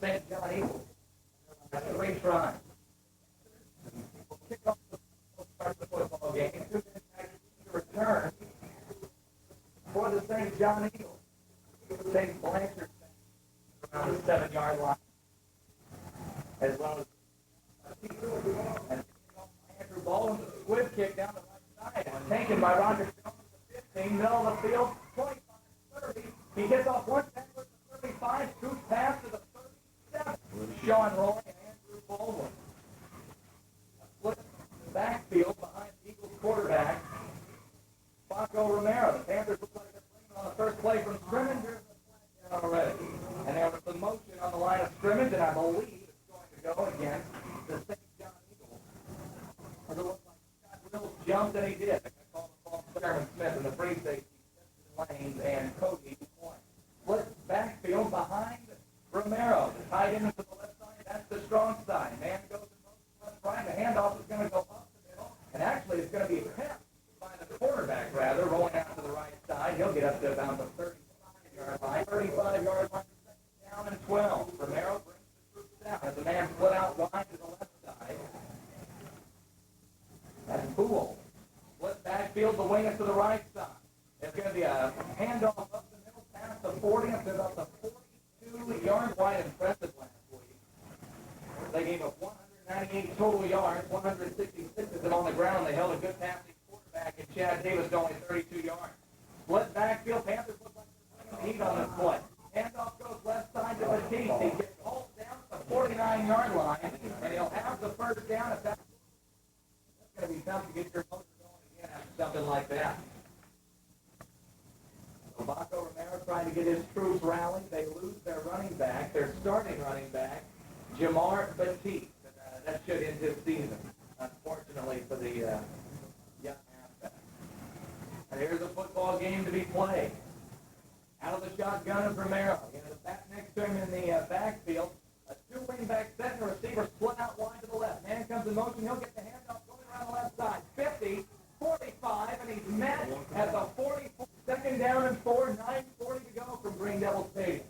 St. John Eagles. That's a great try. We'll kick off the start of the football game. 2 minutes after the return for the St. John Eagles. St. Blanchard around the 7-yard line, as well as and Andrew Baldwin with a squib kick down the right side. And taken by Roger Jones at the 15, middle of the field, 25-30. He gets off one tackle at the 35, scoots past to the 37. Sean Roy and Andrew Baldwin. A split in the backfield behind the Eagles quarterback, Paco Romero. The Panthers look like they're playing on the first play from scrimmage. There's a flag down already. And there was some motion on the line of scrimmage, and I believe it's going to go against the St. John Eagles. It looked like Scott Wills jumped, and he did. I called the ball from Sherman Smith in the free safety, Justin Lanes, and Cody Point. Split backfield behind Romero. The tight end to the left side, that's the strong side. Man goes in motion left right. The handoff is going to go up the middle, and actually it's going to be kept by the quarterback, rather, rolling out to the right side. He'll get up to about the 35-yard line. 35-yard line, down and 12. Romero brings the troops down as the man split out wide to the left side. That's Poole. Split backfield, the wing it to the right side. There's going to be a handoff up the middle, past the 40, up to about the 42-yard line. Impressive last week. They gave up 198 total yards, 166 of them on the ground. They held a good passing quarterback, and Chad Davis to only 32 yards. Split backfield, Panthers look like they're bringing the heat on this play. Handoff goes left side to Batiste. He gets hauled down to the 49-yard line, and he'll have the first down. If that's going to be tough to get your motor going again after something like that. So Paco Romero trying to get his troops rallied. They lose their running back, their starting running back, Jamar Batiste. That should end his season, unfortunately, for the young halfback. And here's a football game to be played. Out of the shotgun is Romero. The back next to him in the backfield. A two-wing-back set and a receiver split out wide to the left. Man comes in motion. He'll get the handoff going around the left side. 50, 45, and he's met at the 44. Second down and 4, 9:40 to go from Green Devil Stadium.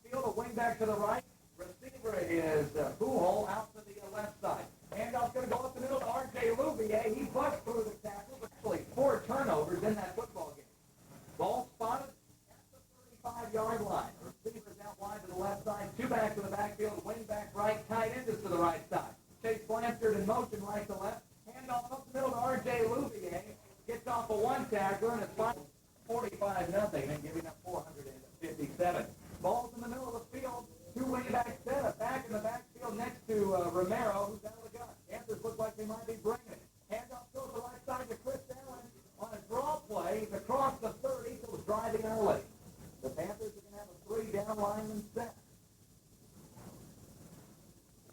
Backfield, a wing back to the right. Receiver is Buhol out to the left side. Handoff's going to go up the middle to R.J. Louvier. He busts through the tackles. Actually, 4 turnovers in that football game. Ball spotted at the 35-yard line. Receivers out wide to the left side. 2 back to the backfield. Wing back right. Tight end is to the right side. Chase Blanchard in motion right to left. Handoff up the middle to R.J. Louvier. Gets off a 1 tackler, and it's 45-0, and giving up 457. Ball's in the middle of the field. 2 wing back set, a back in the backfield next to Romero, who's out of the gun. Panthers look like they might be bringing it. Handoff goes to the right side to Chris Allen on a draw play. He's across the 30, so it's driving early. The Panthers are going to have a 3-down lineman set.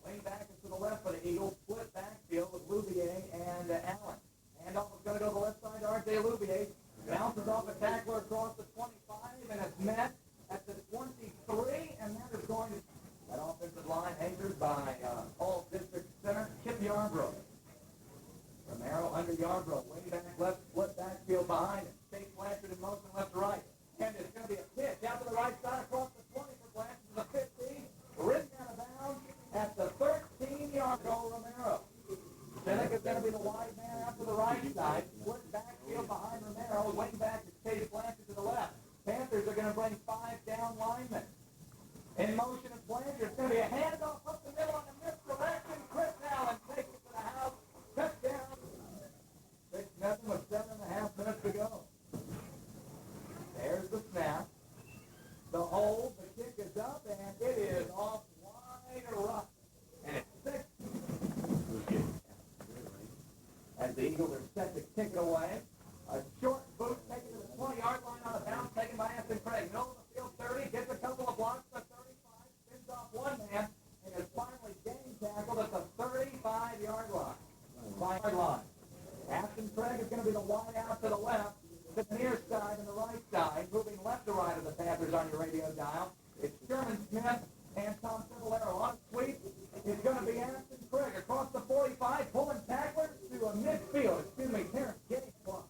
Wing back is to the left for the Eagles. Split backfield with Louvier and Allen. Handoff is going to go to the left side to R.J. Louvier. Bounces off a tackler across the 25, and it's met at the 23, and that is going to... That offensive line anchored by All District Center, Kip Yarbrough. Romero under Yarbrough. Way back left, split backfield behind him. Chase Blanchard in motion left to right. And it's going to be a pitch out to the right side across the 20 for Blanchard to the 15. Ridden out of bounds at the 13-yard goal, Romero. Seneca's going to be the wide man out to the right side. Split backfield behind Romero. Way back is Chase Blanchard to the left. Panthers are going to bring 5 down linemen. In motion is Blanchard. It's going to be a handoff up the middle on the misdirection. Chris Allen takes it to the house. Touchdown. 6-0 with 7.5 minutes to go. There's the snap. The hold. The kick is up, and it is off wide right. And it's 6. As the Eagles are set to kick it away. A short boot taken to the 20-yard line on a bounce, taken by Anthony Craig. Middle of the field, 30, gets a couple of blocks to 35, spins off one man, and is finally game tackled at the 35-yard line. 5-yard line. Ashton Craig is going to be the wide out to the left, the near side and the right side, moving left to right of the Panthers on your radio dial. It's Sherman Smith and Tom Civillero on sweep. It's going to be Ashton Craig across the 45, pulling tacklers to a midfield. Terrence Getty block.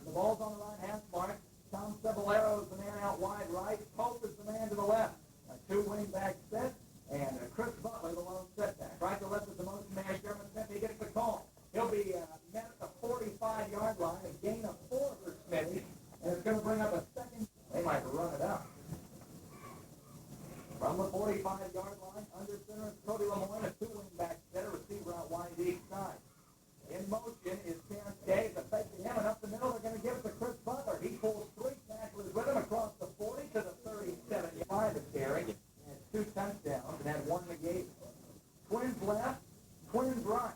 The ball's on the right half mark. Tom Civillero is the man out wide right. Pope is the man to the left. A 2 wing back set, and Chris Butler, the lone setback. Right to left is the motion man, Sherman Smith. He gets the call. He'll be met at the 45-yard line, a gain of 4 for Smithy, and it's going to bring up a second. They might run it up. From the 45-yard line, under center is Cody Lemoyne, a two-wing back center, receiver out wide each side. In motion is Terrence Day. The fake to him, and up the middle, they're going to give it to Chris Butler. He pulls 3 tacklers with him across the 40 to the 37-yard of carry. And 2 touchdowns, and had 1 negated. Twins left, Twins right.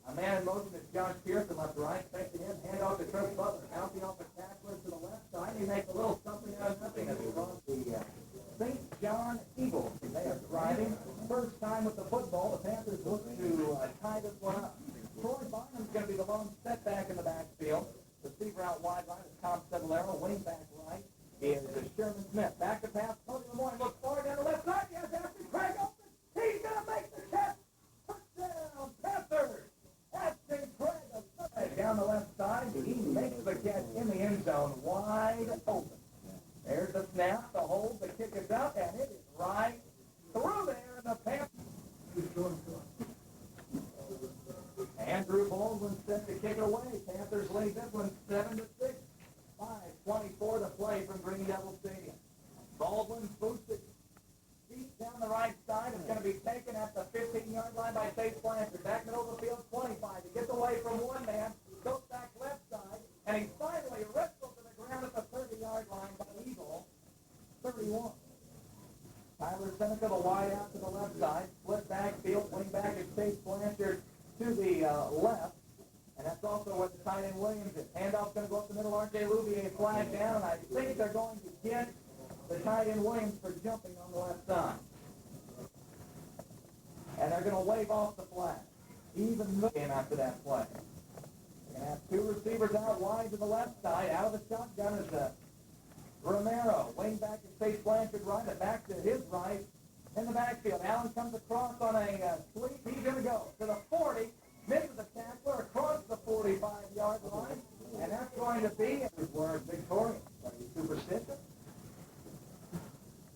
A man in motion is Josh Pearson left to right. Fake to him, hand off to Chris Butler. Bouncing off the tacklers to the left side. He makes a little something out of nothing as he runs the St. John Eagles. They are driving. First time with the football. The Panthers look to tie this one up. Troy Bynum's going to be the lone setback in the backfield. Receiver out wide line is Tom Cedolero. Wing back right is Sherman Smith. Back to pass. Cody Lemoyne looks forward down the left side. He has Ashton Craig open. He's going to make the catch. Touchdown, Panthers. Ashton Craig down the left side. He makes the catch in the end zone wide open. There's the snap, the hold, the kick is up, and it is right through there in the Panthers. Andrew Baldwin set to kick it away. Panthers lead this one 7-6. 5:24 to play from Green Devil Stadium. Baldwin boosted deep down the right side. It's going to be taken at the 15-yard line by Chase Blanchard. Back middle of the field, 25. He gets away from one man, goes back left side, and he finally wrestled to the ground at the 30-yard line by Eagle. 31. Tyler Seneca, the wide out to the left side. Split backfield, wing back is Chase Blanchard to the left. And that's also where the tight end Williams is. Handoff's going to go up the middle. R.J. Louvier flag down. And I think they're going to get the tight end Williams for jumping on the left side. And they're going to wave off the flag. Even looking after that play. They're going to have 2 receivers out wide to the left side. Out of the shotgun is Romero. Wing back is Chase Blanchard right. And back to his right in the backfield. Allen comes across on a sweep. He's going to go to the 40. Misses the tackler across the 45-yard line. And that's going to be where victorious. Are you superstitious?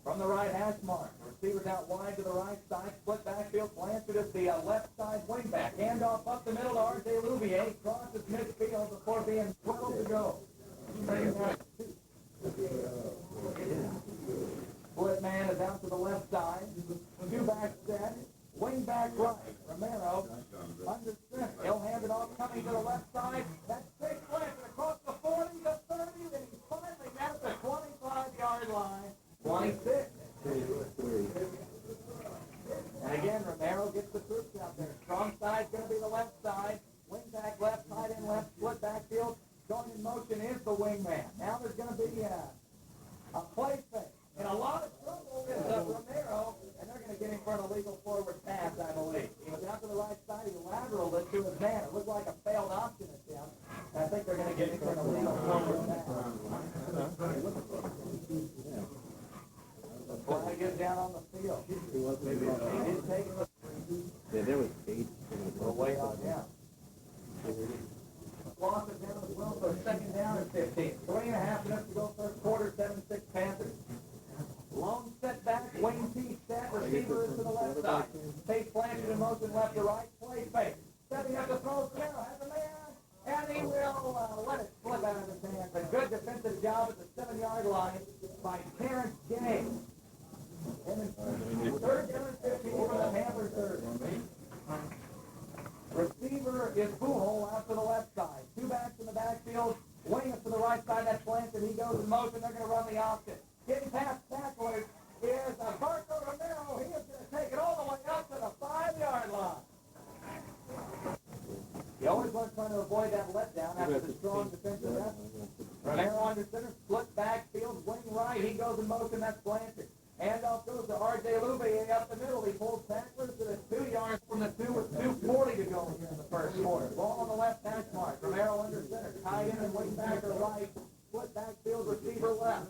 From the right hash mark. Receivers out wide to the right side. Split backfield. Blanchard is the left side wing back. Handoff up the middle to R.J. Louvier. Crosses midfield before being 12 to go. Split man is out to the left side. 2 back set. Wing back right. Romero under center. He'll hand it off coming to the left side. That's Chase Blanchard across the 40 to 30. Then he finally at the 25-yard line. 26. And again, Romero gets the troops out there. Strong side's going to be the left side. Wing back left, tight end left, split backfield. Going in motion is the wingman. Now there's going to be a play fake. In a lot of trouble is Romero, and they're going to get him for an illegal forward pass, I believe. He was out to the right side. He lateraled it to his man. It looked like a failed option attempt. And I think they're going to get him for an illegal forward pass. The flag is down on the field. He did take it. Yeah, there was 8. We're way out down. Loss it down as well, so second down and 15. 3.5 minutes to go first quarter, 7-6 Panthers. Long setback, Wayne T. Stat, receiver is to the left side. Chase Blanchard in motion left to right, play fake. Setting up the throw, Romero has a man, and he will let it slip out of his hands. A good defensive job at the 7-yard line by Terrence Gay. And third down and 15 for the Panthers third. Receiver is Pujols out to the left side. 2 backs in the backfield. Wing up to the right side. That's Blanchard. He goes in motion. They're going to run the option. Getting past tacklers is Barco Romero. He is going to take it all the way up to the 5-yard line. He always was trying to avoid that letdown after the strong defensive effort. Romero under center. Split backfield. Wing right. He goes in motion. That's Blanchard. Handoff goes to R.J. Louvier up the middle. He pulls tacklers to the 2 yards from the 2 with 2:40 to go here in the first quarter. Ball on the left hash mark. Romero under center. Tight end and wing back or right. Split backfield receiver left.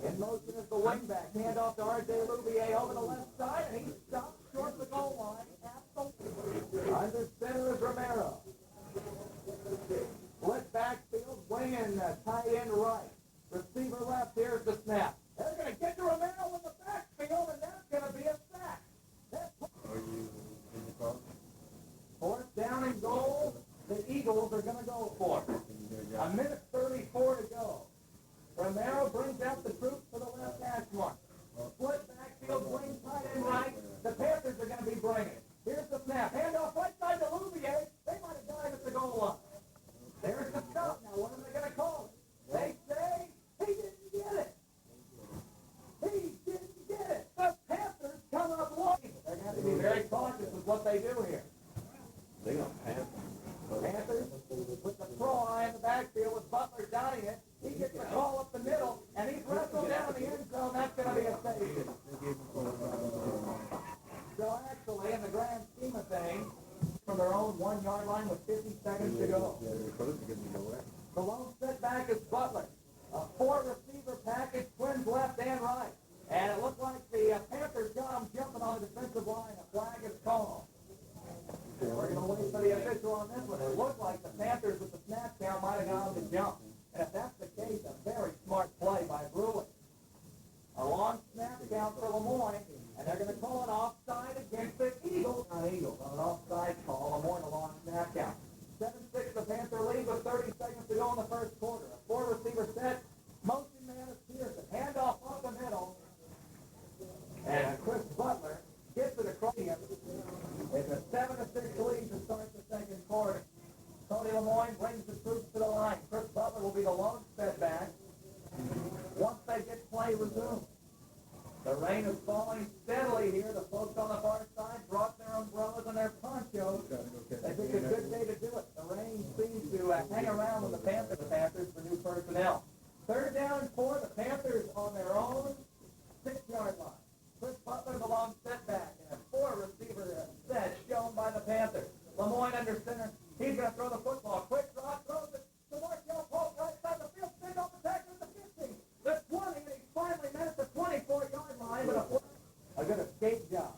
In motion is the wing back. Handoff to R.J. Louvier over the left side, and he stops short of the goal line at the under center is Romero. Split backfield, wing and tight end right. Receiver left, here's the snap. They're going to get to Romero in the backfield, and that's going to what they do here. They gonna pass. Panthers with the throw eye in the backfield with Butler dotting it. He gets the call up the middle, and he's wrestled down in the end zone. That's going to be a safety. So actually, in the grand scheme of things, from their own 1 yard line with 50 seconds to go. The lone setback is Butler. A 4-receiver package, twins left and right. And it looked like the Panthers got him jumping on the defensive line. A flag is called. We're going to wait for the official on this one. It looked like the Panthers with the snap count might have got him to jump. And if that's the case, a very smart play by Brusly. A long snap count for Lemoyne, and they're going to call an offside against the Eagles. Not Eagles, on an offside call. Lemoyne a long snap count. 7-6 the Panther lead with 30 seconds to go in the first quarter. A 4-receiver set. Motion man is Pearson. Handoff up the middle. And Chris Butler gets it across him. It's a 7-6 lead to start the second quarter. Tony Lemoyne brings the troops to the line. Chris Butler will be the lone setback once they get play resumed. The rain is falling steadily here. The folks on the far side brought their umbrellas and their ponchos. They think it's a good day to do it. The rain seems to hang around with the Panthers for new personnel. 3rd down and 4. The Panthers on their own 6-yard line. Chris Butler, the long setback, and a 4-receiver set shown by the Panthers. Lemoyne under center. He's going to throw the football. Quick draw, throws it to Markel Polk right side the field. Send off the tackle at the 15. The 20, and he finally met at the 24-yard line with a good escape job.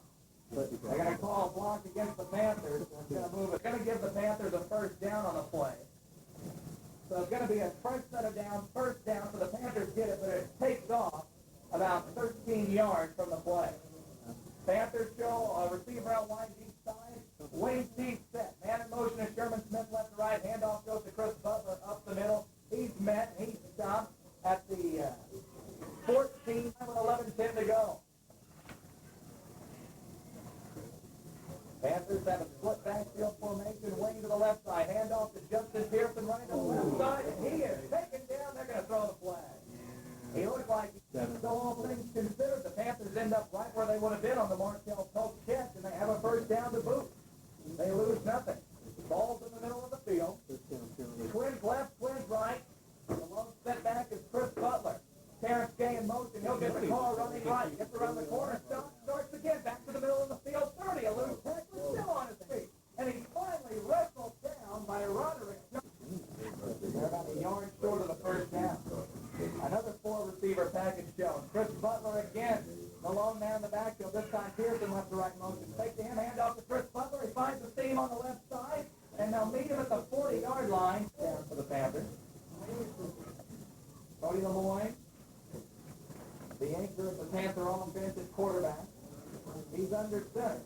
They're going to call a block against the Panthers. It's going to move it. It's going to give the Panthers a 1st down on the play. So it's going to be a first set of downs, 1st down, so the Panthers get it, but it takes off about 13 yards from the play. Panthers show a receiver out wide deep side. Wayne Steve set. Man in motion is Sherman Smith left to right. Handoff goes to Chris Butler up the middle. He's met. He's stopped at the 14 with 11:10 to go. Panthers have a split backfield formation. Wayne to the left side. Handoff to Justin Pearson right to the left side. And he is taken down. They're going to throw the flag. He looked like, so all things considered, the Panthers end up right where they would have been on the Markel Polk catch, and they have a 1st down to boot. They lose nothing. Ball's in the middle of the field. Twins left, twins right. The lone setback is Chris Butler. Terrence Gay in motion. He'll get the call running right. Gets around the corner. Starts again. Back to the middle of the field. 30. A loose tackle. Still on his feet. And he's finally wrestled down by Roderick. They're about a yard short of the 1st down. Another 4-receiver package shown. Chris Butler again. The lone man in the backfield. This time Pearson left to right motion. Fake to him. Hand off to Chris Butler. He finds the seam on the left side. And they'll meet him at the 40-yard line. Down for the Panthers. Cody Lemoyne, the anchor of the Panther offense at quarterback. He's under center.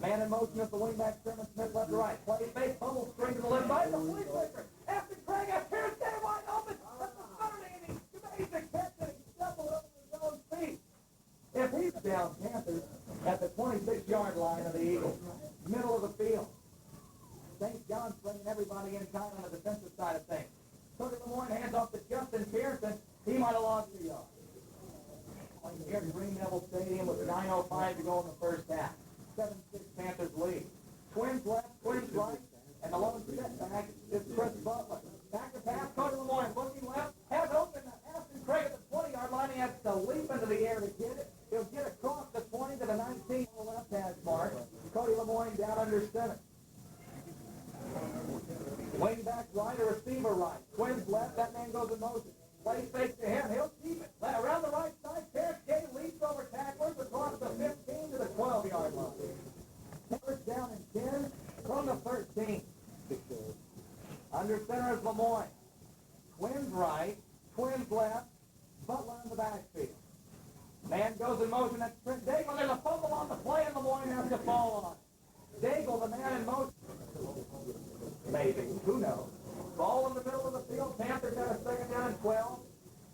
Man in motion at the wingback. Sherman Smith left to right. Play fake. Bubble screen to the left side. The flea flicker. After Craig has Pierce there wide open. That's the Saturday, and he made the catch, and he stumbled over his own feet. If he's down, Panthers at the 26-yard line of the Eagles. Middle of the field. St. John's bringing everybody in kind on the defensive side of things. Cody Lemoyne hands off to Justin Pearson. He might have lost the yard. Here at Green Devil Stadium with 9:05 to go in the 1st half. 7-6 Panthers lead. Twins left, twins right, and the lone setback is Chris Butler. Back to pass, Cody Lemoyne looking left, has open Aston Craig at the 20-yard line. He has to leap into the air to get it. He'll get across the 20 to the 19 on the left hash mark. Cody Lemoyne down under center. Wing back right, a receiver right. Twins left, that man goes in motion. Play fake to him, he'll keep it. Around the right side, Terrence Gay leaps over tacklers across the 15 to the 12-yard line. First down and 10 from the 13. Under center is Lemoyne. Twins right, twins left, Butler in the backfield. Man goes in motion, that's Trent Daigle. There's a fumble on the play, and Lemoyne has to fall on it. Daigle, the man in motion. Maybe, who knows? Ball in the middle of the field. Panthers got a 2nd down and 12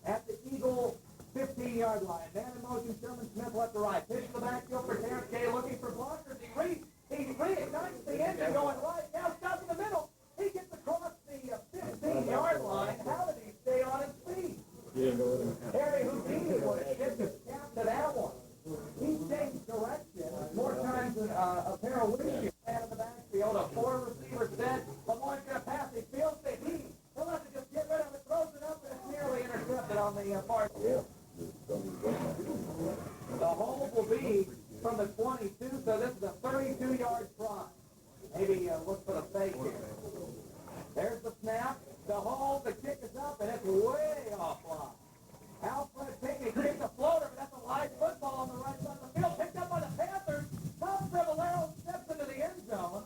at the Eagle 15-yard line. Man in motion, Sherman Smith left to right. Pitch to the backfield for Terrence Gay looking for blockers. He reignites the engine going right. Now stops in the middle. He gets across the 15-yard line. How did he stay on his feet? Harry Houdini would have shipped his cap to that one. He changed direction more times than a pair of windshields. from the 22, so this is a 32-yard try. Maybe look for the fake here. There's the snap, the hold, the kick is up, and it's way offline. Alfred Pinkney kicked a floater, but that's a live football on the right side of the field, picked up by the Panthers. Tom Trevalero steps into the end zone.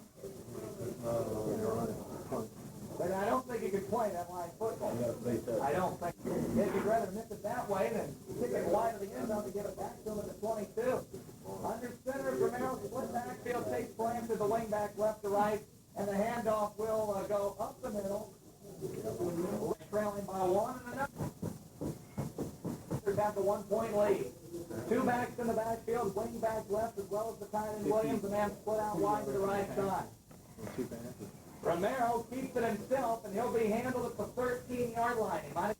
But I don't think he could play that live football. I don't think. If you'd rather miss it that way than kick it wide of the end zone to get it back to him at the 22. Under center, Romero split backfield, takes Blanchard, the wing back left to right, and the handoff will go up the middle. Trailing by one and another. Have the 1-point lead. Two backs in the backfield, wing back left as well as the tight end Williams, the man split out wide to the right side. Romero keeps it himself, and he'll be handled at the 13-yard line.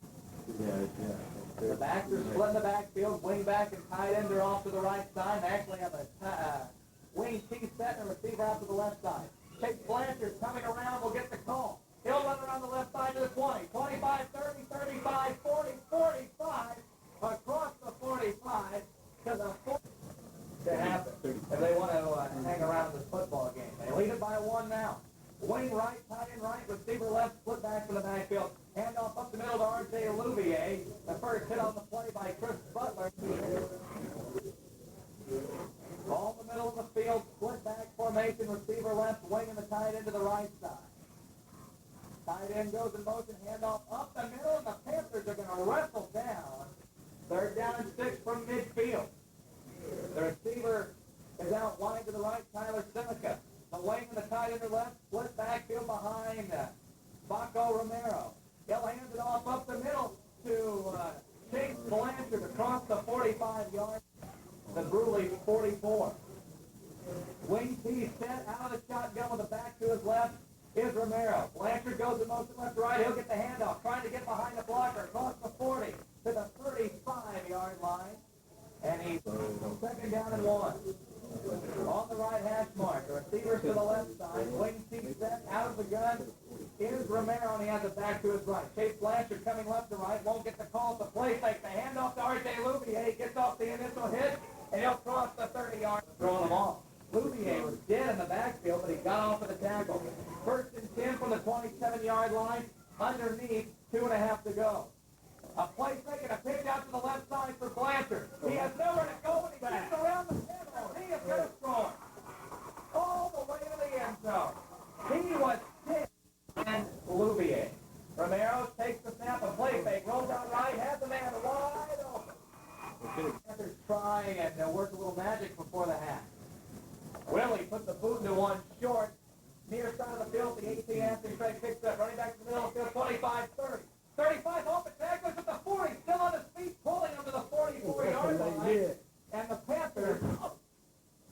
The backs are split in the backfield, wing back and tight end are off to the right side. They actually have a wing T set and a receiver out to the left side. Chase Blanchard coming around will get the call. He'll run around the left side to the 20, 25, 30, 35, 40, 45, across the 45 to the 40. To happen if they want to hang around this football game. They lead it by one now. Wing right, tight end right, receiver left, split back from the backfield. Handoff up the middle to R.J. Louvier. The first hit on the play by Chris Butler. Ball in the middle of the field, split back formation, receiver left, wing and the tight end to the right side. Tight end goes in motion, handoff up the middle, and the Panthers are going to wrestle down. Third down and 6 from midfield. The receiver is out wide to the right, Tyler Seneca. The wing and the tight end to left, split backfield behind Baco Romero. He'll hand it off up the middle to Chase Blanchard across the 45-yard. The Brusly 44. Wing T set out of the shotgun with the back to his left is Romero. Blanchard goes in motion left to right. He'll get the handoff, trying to get behind the blocker across the 40 to the 35-yard line. And he's second down and 1. On the right hash mark, the receivers to the left side. Wing T set out of the gun is Romero, and he has it back to his right. Chase Blanchard coming left to right, won't get the call at the play fake. The handoff to R.J. Louvier. He gets off the initial hit, and he'll cross the 30-yard, throwing him off. Louvier was dead in the backfield, but he got off of the tackle. First and 10 from the 27-yard line, underneath, 2.5 to go. A play fake and a pitch out to the left side for Blanchard. He has nowhere to go, and he gets around the middle. He is going to score. All the way to the end zone. He was hit, and Louvier. Romero takes the snap, a play fake, rolls out right, has the man wide open. Panthers try and work a little magic before the half. Willie put the boot into one short. Near side of the field, the 18 Anthony Craig picks up, running back to the middle of the field, 25, 30. 35 off the tackle, at the 40, still on his feet, pulling him to the 44-yard line. And the Panthers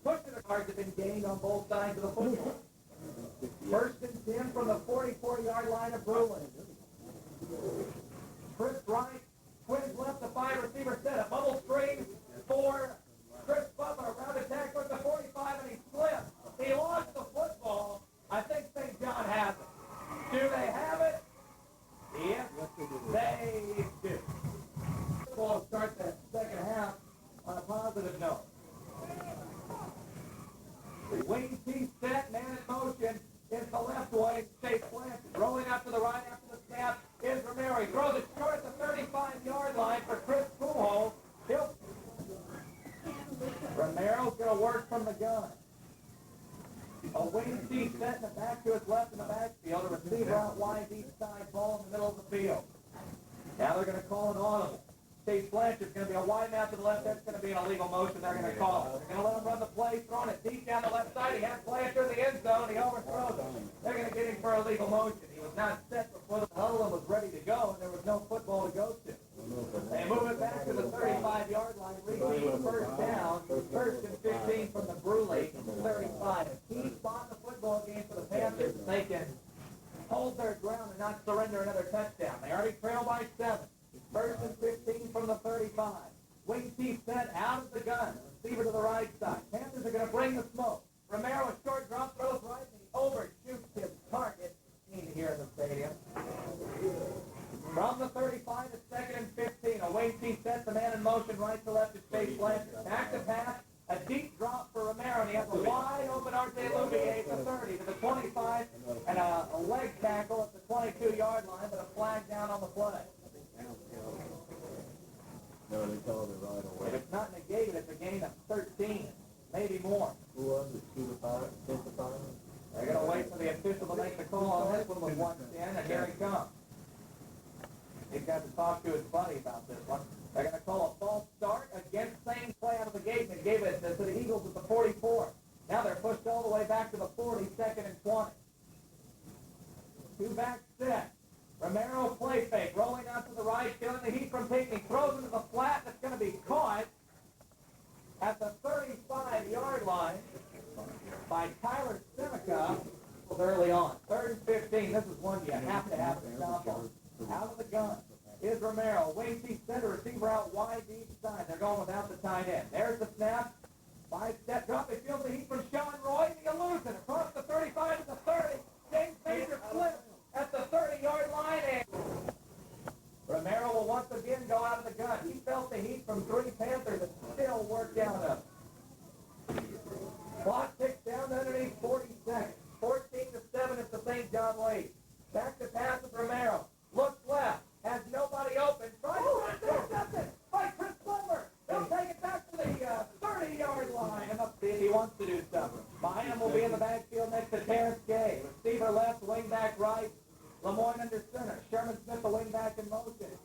pushing the cards have been gained on both sides of the football. First and 10 from the 44-yard line of Brusly. Chris right, twins left, the 5 receiver set, a bubble screen for Chris Butler, around attack with the 45, and he slipped. He lost the football. I think St. John has it. Do they have it? Yes, they do. We'll start that second half on a positive note. Wing T set, man in motion, is the left way, Chase Blanchard. Rolling out to the right after the snap is Romero. He throws it short at the 35-yard line for Chris Pujols. Romero's going to work from the gun. A wing T set in the back to his left in the backfield. A receiver out wide deep side, ball in the middle of the field. Now they're going to call an audible. Chase Blanchard's going to be a wide out to the left. That's going to be an illegal motion. They're going to call it. They're going to let him run the play, throwing it deep down the left side. He has Blanchard in the end zone. He overthrows him. They're going to get him for a legal motion. He was not set before the huddle and was ready to go, and there was no football to go to. They move it back to the 35-yard line, reaching first down, first and 15 from the Brusly 35. A key spot in the football game for the Panthers. They can hold their ground and not surrender another touchdown. They already trail by 7. First and 15 from the 35. Wing T set out of the gun. Receiver to the right side. Panthers are going to bring the smoke. Romero, a short drop, throws right, and he overshoots his target. Seen here in the stadium. From the 35 to second and 15. A wing T set, the man in motion right to left is Chase Blanchard. Back to pass. A deep drop and he has a wide open R.J. Louvier at the 30 to the 25, and a leg tackle at the 22-yard line, but a flag down on the play. No, they called it right away. If it's not negated, it's a gain of 13, maybe more. Who was it? 2 to 5? 10 to 5? They're going to wait for the official to make the call on this one with 1:10, and here he comes. He's got to talk to his buddy about this one. They're going to call a false start against same play out of the gate, and they gave it to the Eagles at the 44. Now they're pushed all the way back to the 40, second and 20. Two back set. Romero play fake, rolling out to the right, feeling the heat from Pinckney, throws into the flat, that's going to be caught at the 35-yard line by Tyler Seneca early on. 3rd and 15, this is one you have to have to stop on. Out of the gun is Romero. Wing T center, receiver out wide deep side. They're going without the tight end. There's the snap. 5-step drop. They feel the heat from Sean Roy. He loses it across the 35 to the 30. James Major flips at the 30-yard line. And Romero will once again go out of the gun. He felt the heat from 3 Panthers and still worked out of it. Clock ticks down underneath 40 seconds. 14 to 7 at the St. John lead. Back to pass with Romero. Looks left. Has nobody open. Tries to intercept it by Chris Butler. They'll take it back to the 30-yard line. And see if he wants to do something. Behind him will be in the backfield next to Terrence Gay. Receiver left, wing back right. Lemoyne under center. Sherman Smith, the wing back in motion.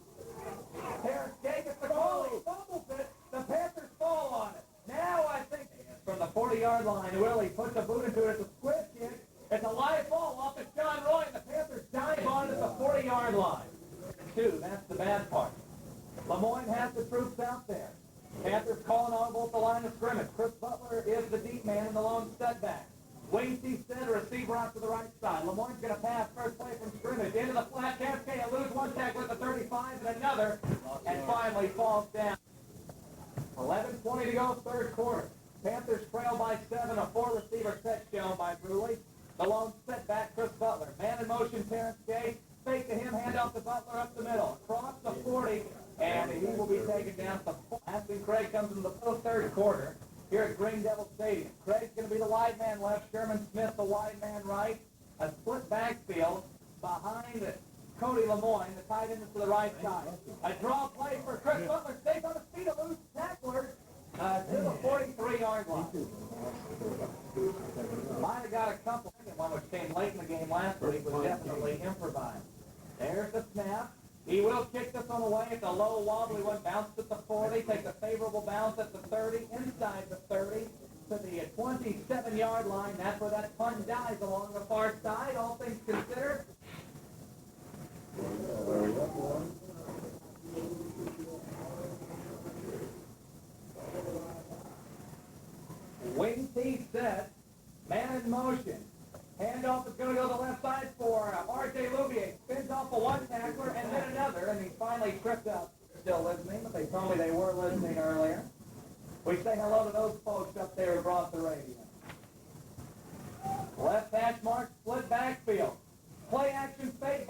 Terrence Gay gets the call. He fumbles it. The Panthers fall on it. Now I think from the 40-yard line, Willie puts a boot into it. It's a squib kick. It's a live ball off of John Roy, and the Panthers dive on it at the 40-yard line. 2, that's the bad part. Lemoyne has the troops out there. Panthers calling on both the line of scrimmage. Chris Butler is the deep man in the lone setback. Wayne T. center, receiver out to the right side. Lemoyne's going to pass first play from scrimmage into the flat. Cascade lose one tackle at the 35 and another, and finally falls down. 11:20 to go, third quarter. Panthers trail by 7, a 4-receiver set shown by Brusly. The lone setback, Chris Butler. Man in motion, Terrence Gay. Fake to him, hand off to Butler up the middle. Across the 40, and he will be taken down to 4. Aston Craig comes into the third quarter here at Green Devil Stadium. Craig's going to be the wide man left. Sherman Smith, the wide man right. A split backfield behind Cody Lemoyne. The tight end is to the right side. A draw play for Chris Butler. Stays on his feet, a loose tackler to the 43-yard line. Might have got a couple. One which came late in the game last week was definitely improvised. There's the snap. He will kick this one away. It's a low wobbly one. Bounced at the 40. Takes a favorable bounce at the 30. Inside the 30 to the 27-yard line. That's where that punt dies along the far side. All things considered. Wing T set. Man in motion. Handoff is going to go to the left side for R.J. Louvier. Spins off a one tackler and then another, and he finally tripped up. Still listening, but they told me they were listening earlier. We say hello to those folks up there who brought the radio. Left hash mark, split backfield. Play action fake,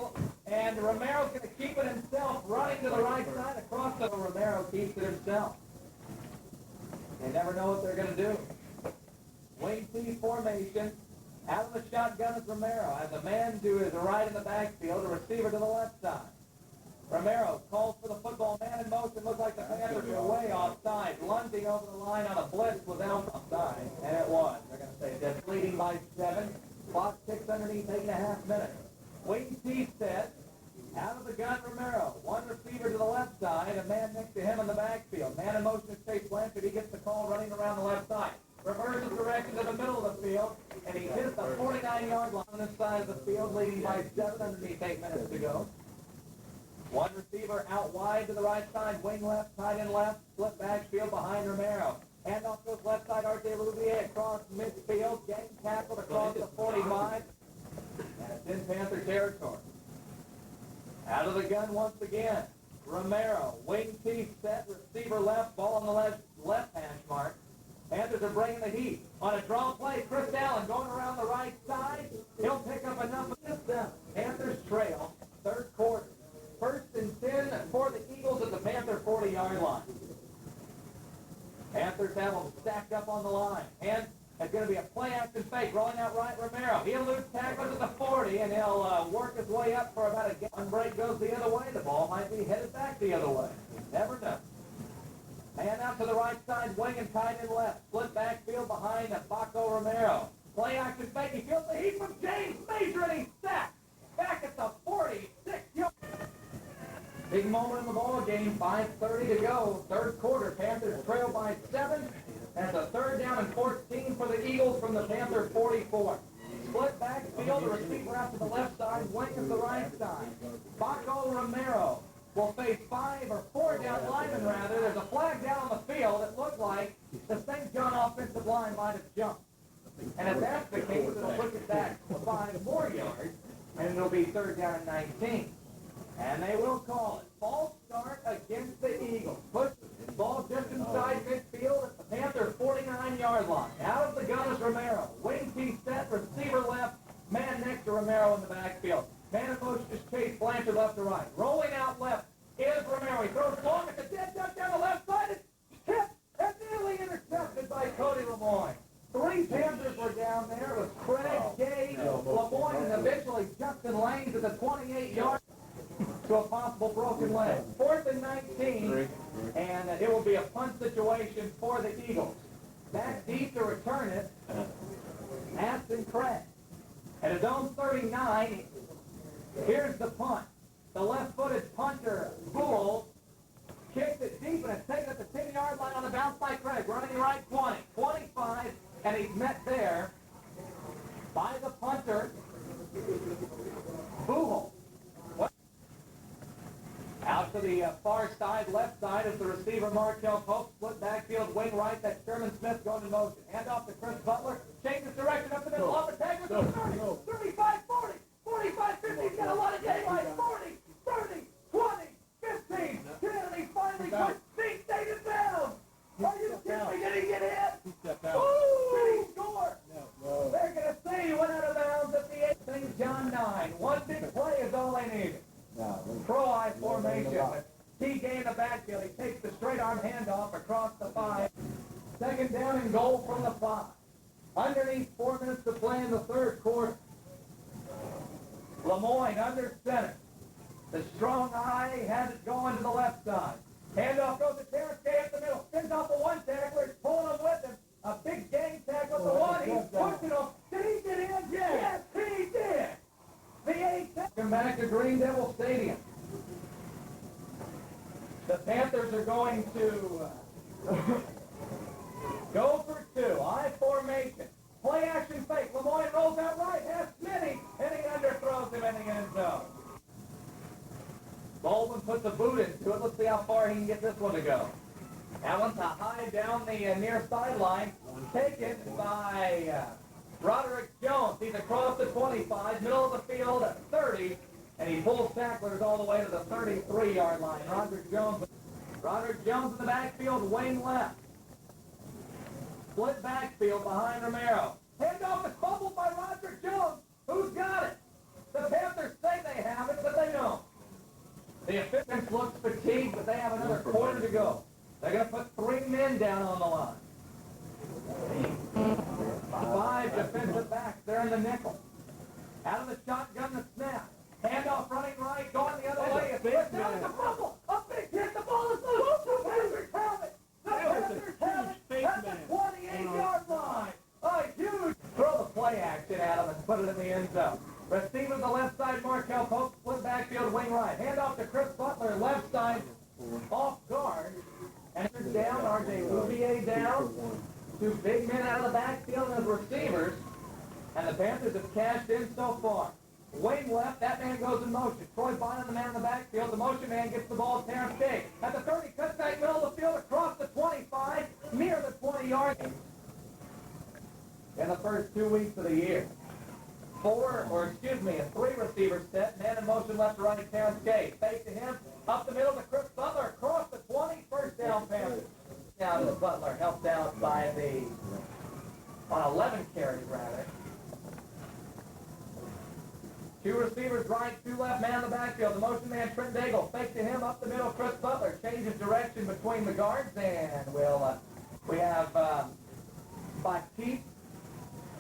and Romero's going to keep it himself, running to the right side across the... Romero keeps it himself. They never know what they're going to do. Wing T formation. Out of the shotgun is Romero. Has a man to his right in the backfield, a receiver to the left side. Romero calls for the football. Man in motion. Looks like the Panthers are way offside. Lunging over the line on a blitz was out offside, and it was. They're going to say that's leading by 7. Clock ticks underneath 8.5 minutes. Wing T set. Out of the gun, Romero. One receiver to the left side, a man next to him in the backfield. Man in motion is Chase Blanchard. He gets the call running around the left side. Reverses direction to the middle of the field, and he hits the 49-yard line on this side of the field, leading by 7 underneath 8 minutes to go. One receiver out wide to the right side, wing left, tight end left, split backfield behind Romero. Handoff goes left side, R.J. Louvier across midfield, getting tackled across the 45, and it's in Panther territory. Out of the gun once again, Romero, wing T set, receiver left, ball on the left hash mark. Panthers are bringing the heat. On a draw play, Chris Allen going around the right side. He'll pick up enough of this down. Panthers trail, third quarter. 1st and 10 for the Eagles at the Panther 40-yard line. Panthers have them stacked up on the line. And It's going to be a play action fake, rolling out right Romero. He'll lose tackles at the 40, and he'll work his way up for about a game. One break goes the other way. The ball might be headed back the other way. You never know. Man out to the right side, wing and tight end left. Split backfield behind Paco Romero. Play action fake. He feels the heat from James Major, and he's sacked. Back at the 46-yard. Big moment in the ball game. 5:30 to go. Third quarter. Panthers trail by 7. That's a 3rd down and 14 for the Eagles from the Panther 44. Split backfield. The receiver out to the left side. Wing to the right side. Paco Romero will face 5 or 4 down linemen rather. There's a flag down on the field. It looked like the St. John offensive line might have jumped. And if that's the case, it'll push it back 5 more yards, and it'll be 3rd down and 19. And they will call it. False start against the Eagles. Push the ball just inside midfield at the Panther 49-yard line. Out of the gun is Romero. Wing T set, receiver left, man next to Romero in the backfield. Man in motion is Chase Blanchard left to right. Rolling out left is Romero. He throws long at the dead duck down the left side. It's tipped and nearly intercepted by Cody Lemoyne. 3 Panthers were down there. It was Craig, Gay, Lemoyne, and eventually Justin Lanes at the 28-yard to a possible broken leg. 4th and 19, and it will be a punt situation for the Eagles. Back deep to return it, Aston Craig. At his own 39, here's the punt. The left-footed punter, Bull, kicks it deep, and it's taken at the 10-yard line on the bounce by Craig. Running right 20, 25, and he's met there by the punter, Bull. Out to the far side, left side, is the receiver Markel Pope. Split backfield, wing right. That's Sherman Smith going in motion. Hand off to Chris Butler. Changes direction up the middle. Off the tag with the 30, 35, 40, 45, 50. He's got a lot of daylight. 40, 30, 20, 15, 10, and he finally puts Steve Davis down. Are you kidding me? Did he get in? He stepped out. Did he score? No. They're going to say he went out of bounds at the 8. St. John 9. One big play is all they needed. Pro I formation. T gain the backfield. He takes the straight arm handoff across the 5. 2nd down and goal from the 5. Underneath 4 minutes to play in the 3rd quarter. Lemoyne under center. The strong eye has it going to the left side. Handoff goes to Terrence Gay up the middle. Spins off the 1 tackler. He's pulling him with him. A big gang tackle at the 1. He's pushing him. Did he get in? Yes, he did. The 8 come back to Green Devil Stadium. The Panthers are going to go for 2. I formation. Play action fake. Lemoyne rolls out right. Has Smitty. And he underthrows him in the end zone. Baldwin puts a boot into it. Let's see how far he can get this one to go. That one's a high down the near sideline. Taken by Roderick Jones. He's across the 25, middle of the field at 30, and he pulls tacklers all the way to the 33-yard line. Roderick Jones in the backfield, wing left. Split backfield behind Romero. Handoff is fumbled by Roderick Jones. Who's got it? The Panthers say they have it, but they don't. The offense looks fatigued, but they have another quarter to go. They're going to put 3 men down on the line. 5 defensive backs. They're in the nickel. Out of the shotgun, the snap. Handoff running right, going the other way. It's down the fumble. A big hit. The ball is loose. The Panthers have it. The Panthers have it at the 28-yard line. A huge throw the play action at him and put it in the end zone. Receiver the left side, Markel Pope. Split backfield, wing right. Handoff to Chris Butler, left side, off guard. And down, R.J. Louvier down. 2 big men out of the backfield as receivers. And the Panthers have cashed in so far. Wing left, that man goes in motion. Troy Bynum, the man in the backfield. The motion man gets the ball to Terrence Gay. At the 30, cuts back middle of the field, across the 25, near the 20-yard line. In the first 2 weeks of the year. A 3 receiver set, man in motion left to right, Terrence Gay. Fake to him, up the middle to Chris Butler, across the 20, 1st down Panthers. Now to Butler, helped out by on 11 carries rather. 2 receivers right, 2 left, man in the backfield. The motion man, Trent Daigle, fake to him, up the middle, Chris Butler. Changes direction between the guards, and we have Batiste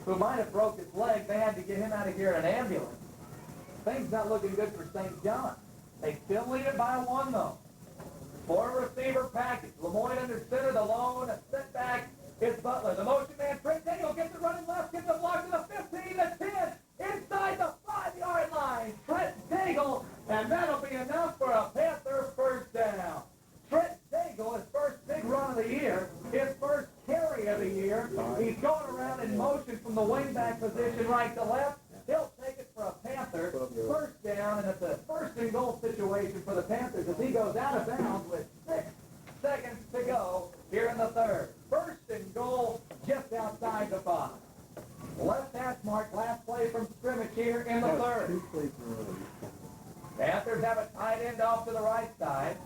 who might have broke his leg. They had to get him out of here in an ambulance. Things not looking good for St. John. They still lead it by 1, though. 4-receiver package. Lemoyne under center, the lone setback is Butler. The motion man, Trent Daigle gets it running left, gets the block to the 15, the 10, inside the 5-yard line. Trent Daigle, and that'll be enough for a Panther first down. Trent Daigle, his first big run of the year, his first carry of the year. He's going around in motion from the wingback position right to left. He'll take it for a Panther first down, and it's a first and goal situation for the Panthers as he goes out of bounds with 6 seconds to go here in the third. First and goal just outside the 5. Left hash mark, last play from scrimmage here in the third. Panthers have a tight end off to the right side.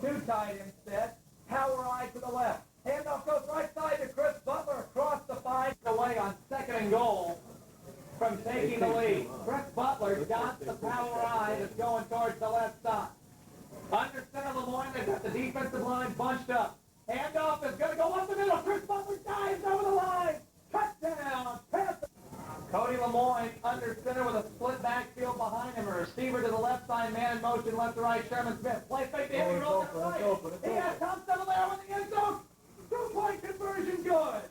2 tight ends set. Power eye to the left. Handoff goes right side to Chris Butler across the 5 away on second and goal from taking the lead. Chris Butler's got the power eye that's going towards the left side. Under center Lemoyne, they've got the defensive line bunched up. Handoff is going to go up the middle. Chris Butler dives over the line. Touchdown, Panthers. Cody Lemoyne under center with a split backfield behind him. A receiver to the left side, man in motion, left to right, Sherman Smith. Play fake to him, he rolls to the right. He has Thompson over there with the end zone. 2-point conversion good.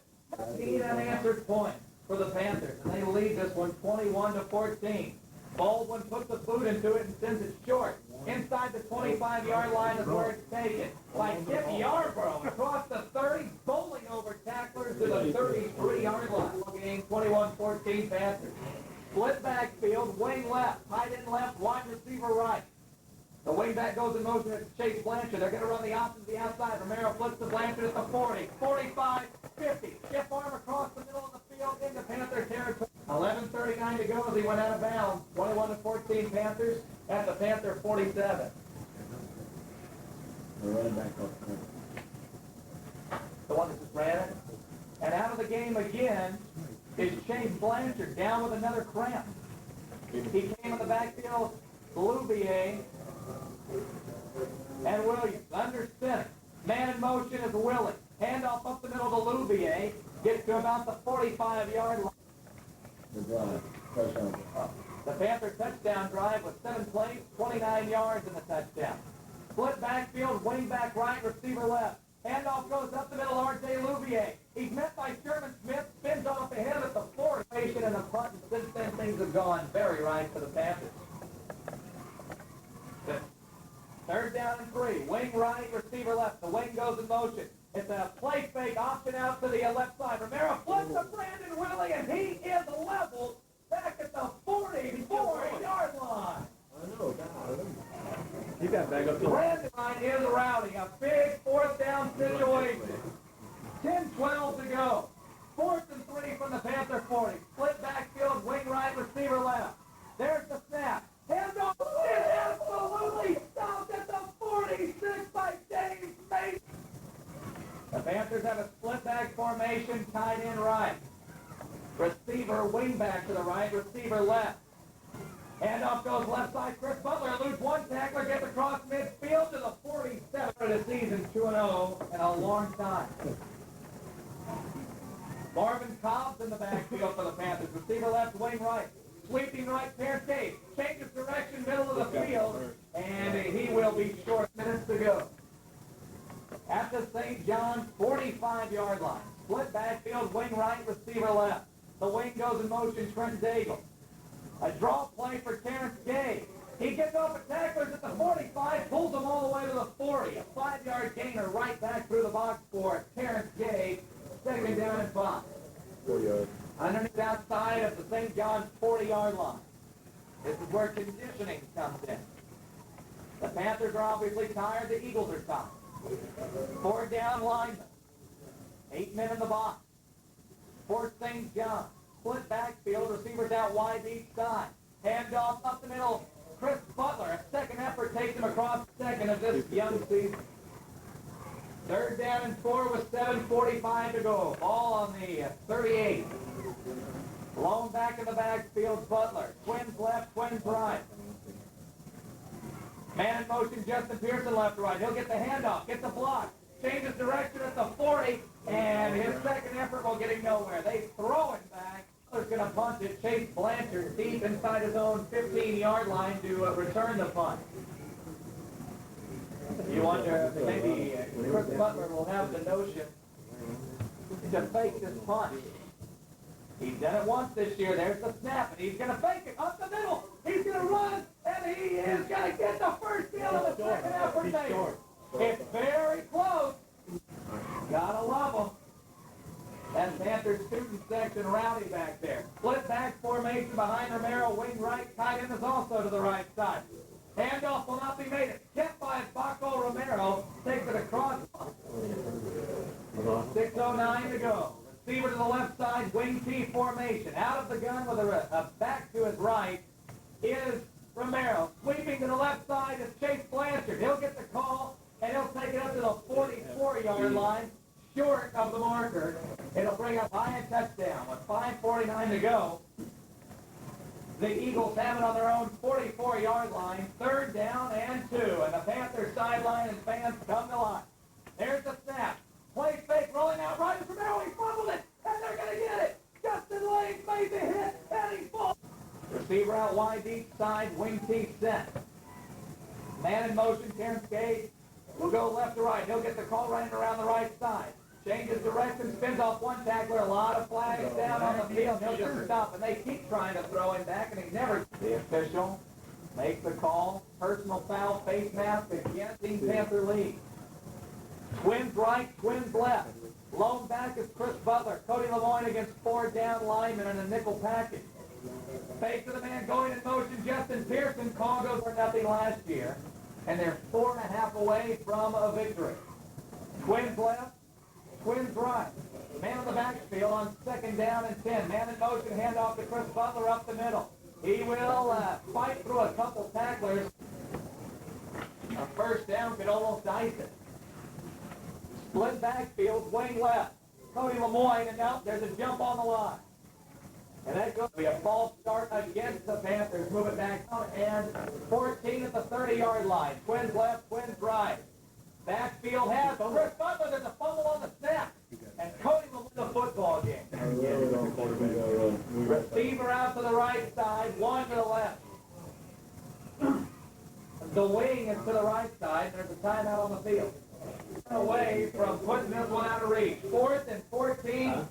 Need unanswered point for the Panthers, and they lead this one 21-14. Baldwin puts the boot into it and sends it short. Inside the 25-yard line is where it's taken by Kip Yarbrough across the 30, bowling over tacklers to the 33-yard line. Game 21-14 Panthers. Split backfield, wing left, tight end left, wide receiver right. The wingback goes in motion at Chase Blanchard. They're going to run the option to the outside. Romero flips to Blanchard at the 40, 45, 50. Shift arm across the middle of the field into Panther territory. 11:39 to go as he went out of bounds. 21-14 Panthers at the Panther 47. The one that just ran it. And out of the game again is Chase Blanchard down with another cramp. He came in the backfield, Louvier and Williams under center. Man in motion is Willie. Handoff up the middle to Louvier. Gets to about the 45-yard line. The Panther touchdown drive with 7 plays, 29 yards in the touchdown. Split backfield, wing back right, receiver left. Handoff goes up the middle, R.J. Louvier. He's met by Sherman Smith, spins off ahead at the 40. And a punt, and since then things have gone very right for the Panthers. Third down and 3. Wing right, receiver left. The wing goes in motion. It's a play fake, option out to the left side. Romero flips to Brandon Willie, and he is leveled back at the 44-yard line. Keep that back up. Brandon is routing. A big fourth down situation. 10-12 to go. 4th and 3 from the Panther 40. Split backfield, wing right, receiver left. There's the snap. Handoff is absolutely stopped at the 46 by James Mason. The Panthers have a split back formation, tight end right. Receiver, wing back to the right, receiver left. Handoff goes left side, Chris Butler eludes one tackler, gets across midfield to the 47 for the season, 2-0 in a long time. Marvin Cobb's in the backfield for the Panthers. Receiver left, wing right. Sweeping right, Terrence Case. Changes direction, middle of the field, and he will be short. Minutes to go. At the St. John's 45-yard line. Split backfield, wing right, receiver left. The wing goes in motion, Trent Daigle. A draw play for Terrence Gay. He gets off a tacklers at the 45, pulls them all the way to the 40. A 5-yard gainer right back through the box for Terrence Gay. Second down and 5. 4 yards. Underneath outside of the St. John's 40-yard line. This is where conditioning comes in. The Panthers are obviously tired. The Eagles are tired. 4 down linemen. 8 men in the box. For St. John. Split backfield. Receivers out wide each side. Handoff up the middle. Chris Butler. A second effort takes him across the second of this young season. 3rd down and 4 with 7:45 to go. Ball on the 38. Blown back in the backfield, Butler. Twins left, twins right. Man in motion, Justin Pearson left to right. He'll get the handoff, get the block. Changes direction at the 40, and his second effort will get him nowhere. They throw it back. to punt it. Chase Blanchard deep inside his own 15-yard line to return the punt. You wonder if maybe Chris Butler will have the notion to fake this punt. He's done it once this year. There's the snap, and he's going to fake it up the middle. He's going to run, and he is going to get the first down of the second effort. It's very close. Gotta love them. That Panthers student section rowdy back there. Split back formation behind Romero, wing right. Tight end is also to the right side. Handoff will not be made. It's kept by Baco Romero. Takes it across. 6:09 to go. Receiver to the left side, wing T formation. Out of the gun with a back to his right is Romero. Sweeping to the left side is Chase Blanchard. He'll get the call, and he'll take it up to the 44-yard line, short of the marker. It'll bring up high and touchdown with 5:49 to go. The Eagles have it on their own 44-yard line, 3rd down and 2. And the Panthers sideline and fans come to life. There's the snap. Play fake, rolling out right as Romero. He fumbled it, and they're going to get it. Justin Lane made the hit, and he falls. Receiver out wide deep side, wing T set. Man in motion, Terrence Gage will go left to right. He'll get the call running around the right side. Changes direction, spins off one tackler, a lot of flags down on the field. He'll just stop, and they keep trying to throw him back, and he never. The official makes the call. Personal foul, face mask against the Panther lead. Twins right, twins left. Lone back is Chris Butler. Cody Lemoyne against 4 down linemen in a nickel package. Fake to the man going in motion, Justin Pearson. Call goes for nothing last year, and they're 4.5 away from a victory. Twins left, twins right. Man on the backfield on 2nd down and 10. Man in motion, handoff to Chris Butler up the middle. He will fight through a couple tacklers. A first down could almost ice it. Split backfield, wing left. Cody Lemoyne, and now there's a jump on the line. And that's going to be a false start against the Panthers. Move it back down, and 14 at the 30-yard line. Twins left, twins right. Backfield has a Chris Butler. There's a fumble on the snap. And Cody will win the football game. Receiver out to the right side, one to the left. The wing is to the right side. There's a timeout on the field. Away from putting this one out of reach. 4th and 14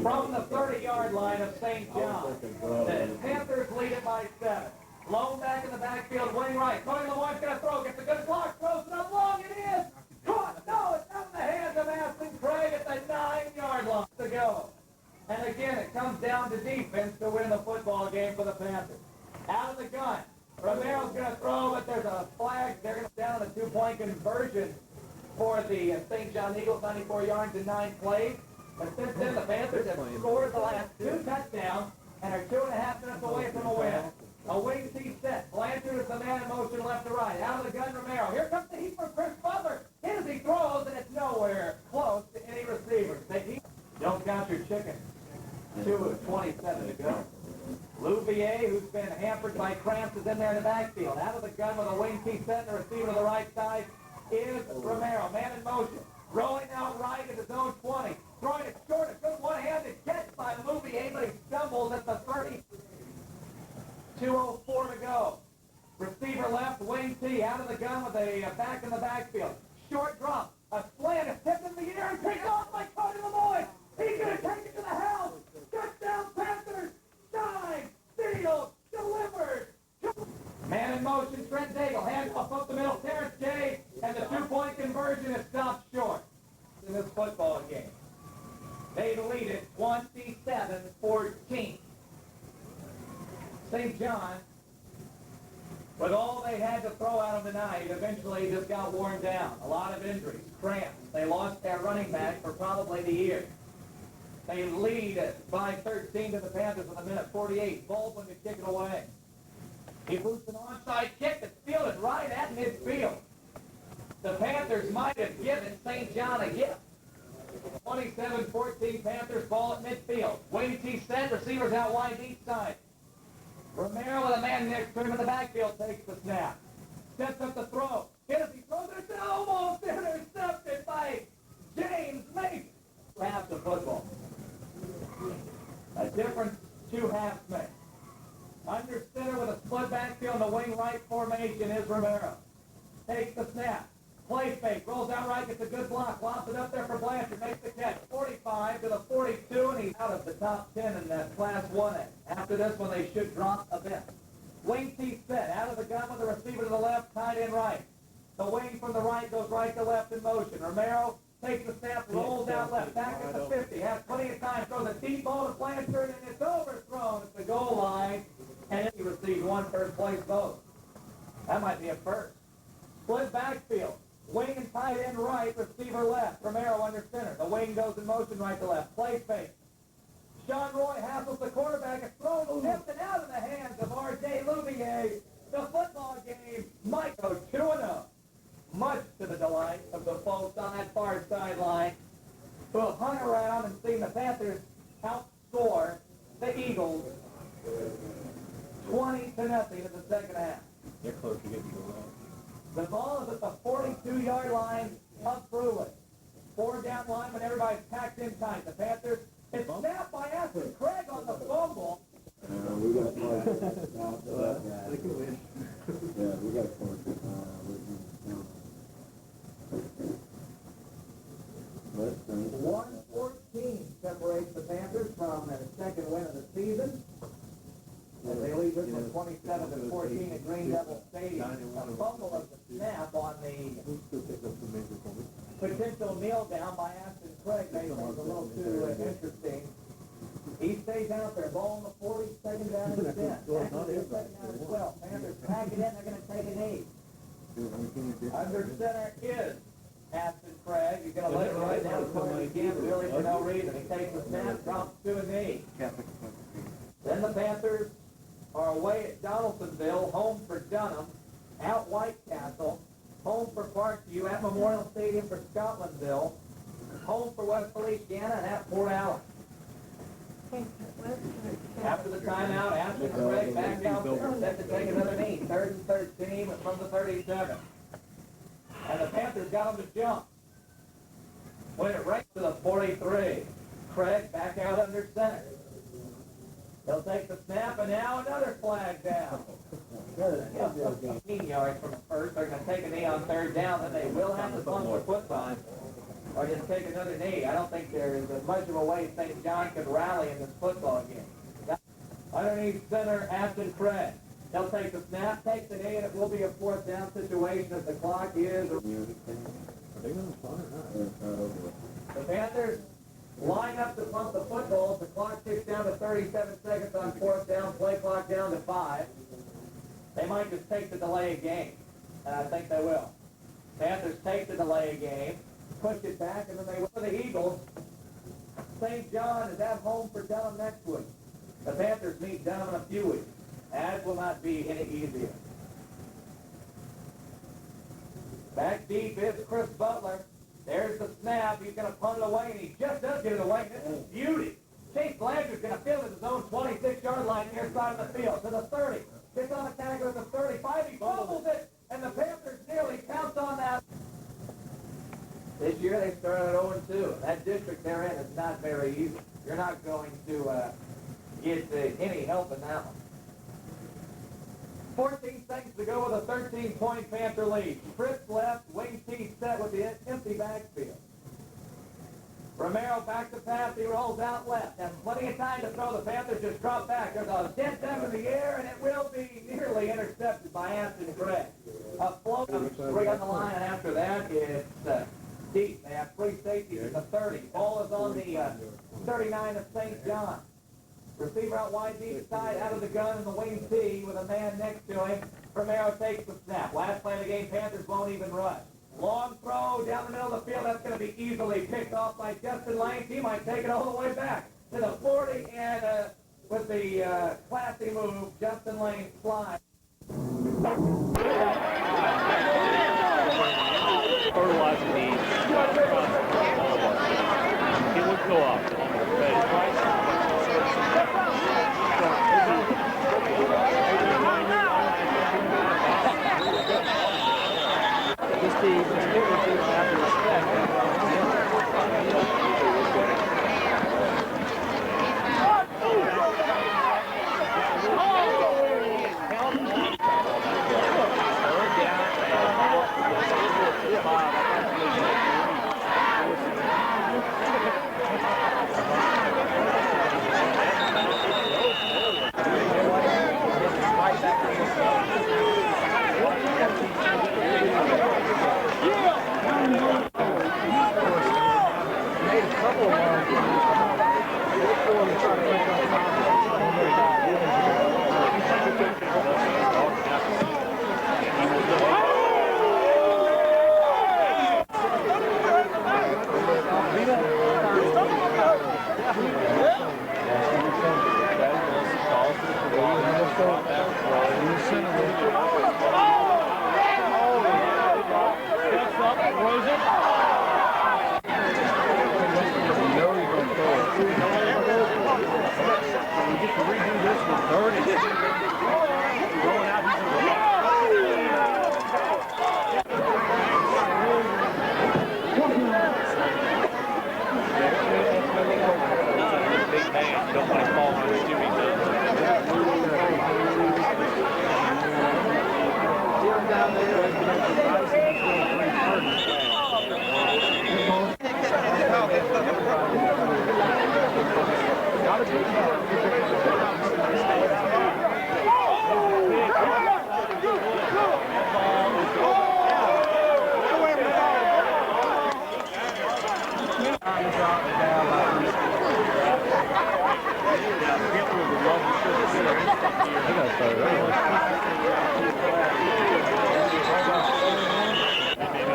from the 30-yard line of St. John. The Panthers lead it by 7. Lone back in the backfield, wing right. Cody Lemoyne's going to throw. Gets a good block. Throws it up long. It is caught. No, it's out in the hands of Aston Craig at the 9-yard line to go. And again, it comes down to defense to win the football game for the Panthers. Out of the gun. Romero's going to throw, but there's a flag. They're going to down a 2-point conversion for the St. John Eagles, 94 yards in 9 plays. But since then, the Panthers have scored the last 2 touchdowns and are 2.5 minutes away from a win. A wing T set. Blanchard is the man in motion left to right. Out of the gun, Romero. Here comes the heat from Chris Butler. Hit as he throws, and it's nowhere close to any receivers. Don't count your chickens. 2:27 to go. Louvier, who's been hampered by cramps, is in there in the backfield. Out of the gun with a wing T set and the receiver to the right side is Romero. Man in motion. Rolling out right at his own 20. Throwing it short. A good one-handed catch by Louvier, but he stumbles at the 30. 2:04 to go. Receiver left, wing T. Out of the gun with a back in the backfield. Short drop. A slant is tipped in the air and picked off by Cody Lemoyne. He's going to take it to the house. Touchdown Panthers. Dive. Steal. Delivered. Man in motion, Trent Daigle, hands off up the middle, Terrence J, and the 2-point conversion is stopped short in this football game. They lead it 27-14. St. John, with all they had to throw at them tonight, eventually just got worn down. A lot of injuries, cramps. They lost their running back for probably the year. They lead by 13 to the Panthers with 1:48. Baldwin to kick it away. He boosts an onside kick that's fielded right at midfield. The Panthers might have given St. John a gift. 27-14 Panthers, ball at midfield. Wing T set, receivers out wide east side. Romero with a man next to him in the backfield takes the snap. Steps up the throw. Hit as he throws it. It's almost intercepted by James Mason. Half the football. A difference two halves mix. Under center with a split backfield in the wing right formation is Romero. Takes the snap. Play fake. Rolls out right. Gets a good block. Lobs it up there for Blanchard. Makes the catch. 45 to the 42, and he's out of the top 10 in that Class 1A. After this one, they should drop a bit. Wing T set. Out of the gun with the receiver to the left. Tight end right. The wing from the right goes right to left in motion. Romero takes the snap. Rolls out left. Back at the 50. Has plenty of time. Throws a deep ball to Blanchard, and it's overthrown at the goal line. And he received one first place vote. That might be a first. Split backfield. Wing and tight end right, receiver left. Romero under center. The wing goes in motion right to left. Play fake. Sean Roy hassles the quarterback and throws tipped and out of the hands of R.J. Louvier. The football game might go 2-0. Much to the delight of the folks on that far sideline who have hung around and seen the Panthers outscore the Eagles 20-0 in the second half. They're close to getting to the line. The ball is at the 42-yard line of Brusly. 4 down line, but everybody's packed in tight. The Panthers, it's snapped by Aston Craig on the fumble. We got to play. They can win. Yeah, we got to play. 114 separates the Panthers from their second win of the season. As they lead this one 27-14 at Green Devil Stadium. A fumble of the snap on the potential kneel down by Aston Craig made things a little too interesting. He stays out there, ball on the 40, second down and 10. Actually, they're second down as well. Panthers pack it in, they're going to take a knee. Under center is Aston Craig. He's going to let it right down for again, really for no reason. He takes the snap, drops to a knee. Then the Panthers are away at Donaldsonville, home for Dunham, out Whitecastle, home for Parkview, at Memorial Stadium for Scotlandville, home for West Feliciana, and at Port Allen. After the timeout, Aston Craig back out there, set to take another knee, 3rd and 13 from the 37. And the Panthers got him to jump. Went it right to the 43. Craig back out under center. They'll take the snap, and now another flag down. 15 yards from the first. They're going to take a knee on 3rd down, and they will have to punt for football. Or just take another knee. I don't think there is as much of a way St. John could rally in this football game. Underneath center, Aston Craig. They'll take the snap, take the knee, and it will be a 4th down situation as the clock is. Are they going to punt or not? The Panthers line up to punt the football. The clock ticks down to 37 seconds on 4th down. Play clock down to 5. They might just take the delay of game, and I think they will. Panthers take the delay of game, push it back, and then they will for the Eagles. St. John is at home for Dunham next week. The Panthers meet Dunham in a few weeks. That will not be any easier. Back deep is Chris Butler. There's the snap. He's going to punt it away, and he just does get it away. This is beauty. Chase Blanchard's going to field at his own 26-yard line near side of the field to the 30. Gets on the tagger at the 35. He fumbles it, and the Panthers nearly pounce on that. This year they started at 0-2. That district they're in is not very easy. You're not going to get any help in that one. 14 seconds to go with a 13-point Panther lead. Fritz left, wing T set with the empty backfield. Romero back to pass, he rolls out left. Has plenty of time to throw. The Panthers just drop back. There's a dent up in the air, and it will be nearly intercepted by Aston Craig. A float of 3 on the line, and after that, it's deep. They have 3 safeties at the 30. Ball is on the 39 of St. John. Receiver out wide deep side, out of the gun in the wing T with a man next to him. Romero takes the snap. Last play of the game, Panthers won't even rush. Long throw down the middle of the field. That's going to be easily picked off by Justin Lane. He might take it all the way back to the 40, and with the classy move, Justin Lane slides. Fertilizer needs. It would go up. Just the experiences after respect. in the center there. Steps up, throws it. You know you're going to throw it. You get to redo this with 30. Going out, he's going to Big man, don't want to fall on his Jimmy. Down there.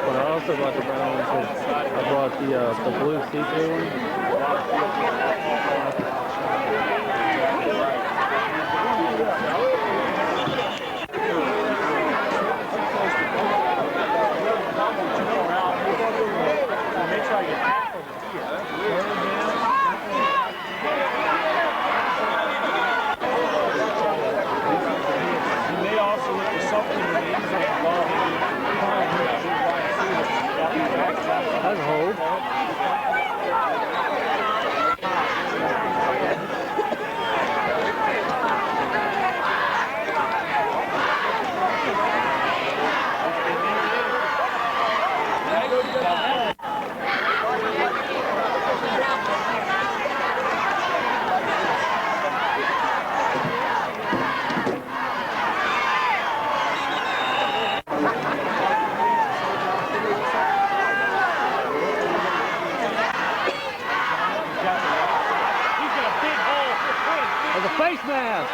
But I also brought the brown ones. I brought the blue see-through one. Make sure I get back from here. You may also look for something in the end zone above you. I'd hold. There's a face mask.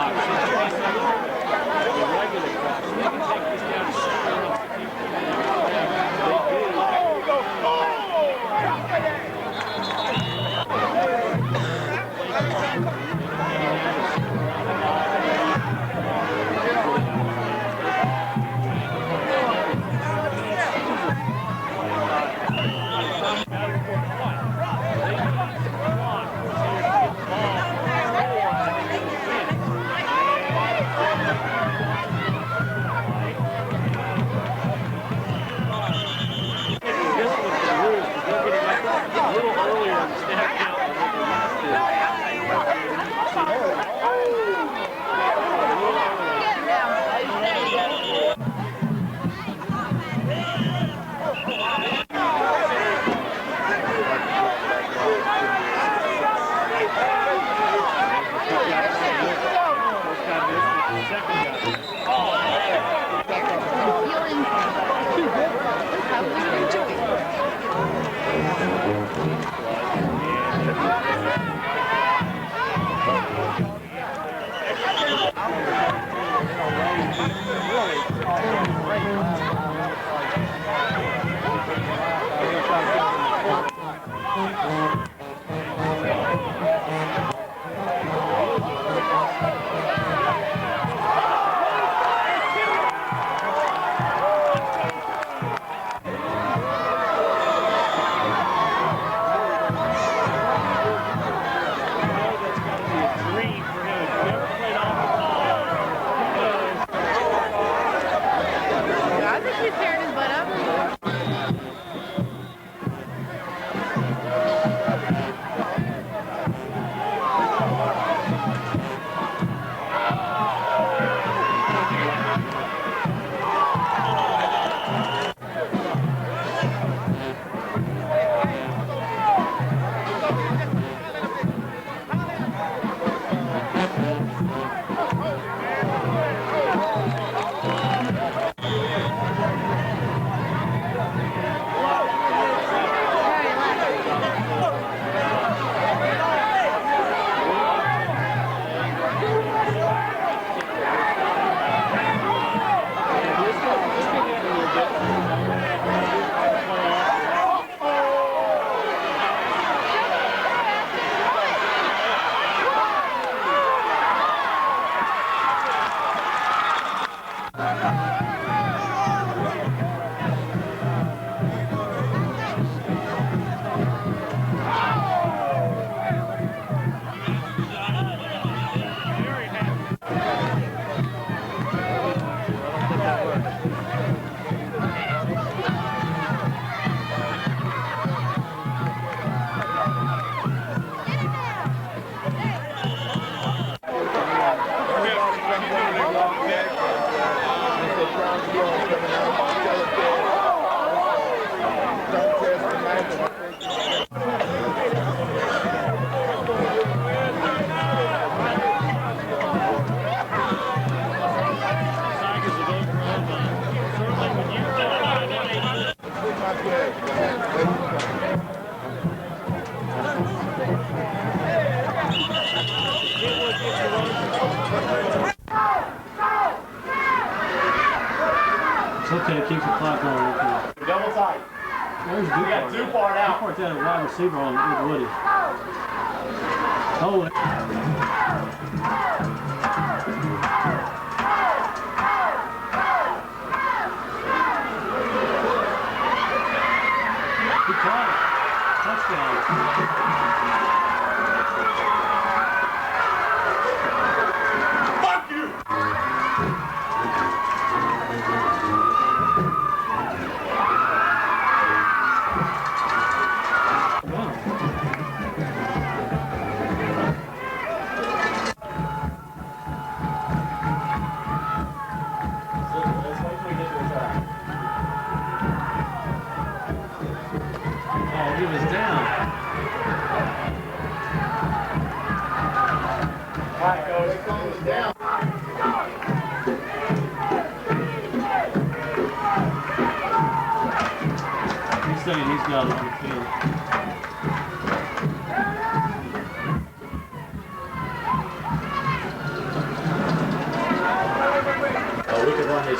box. The regular box. They can take this down to 1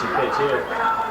pitch here.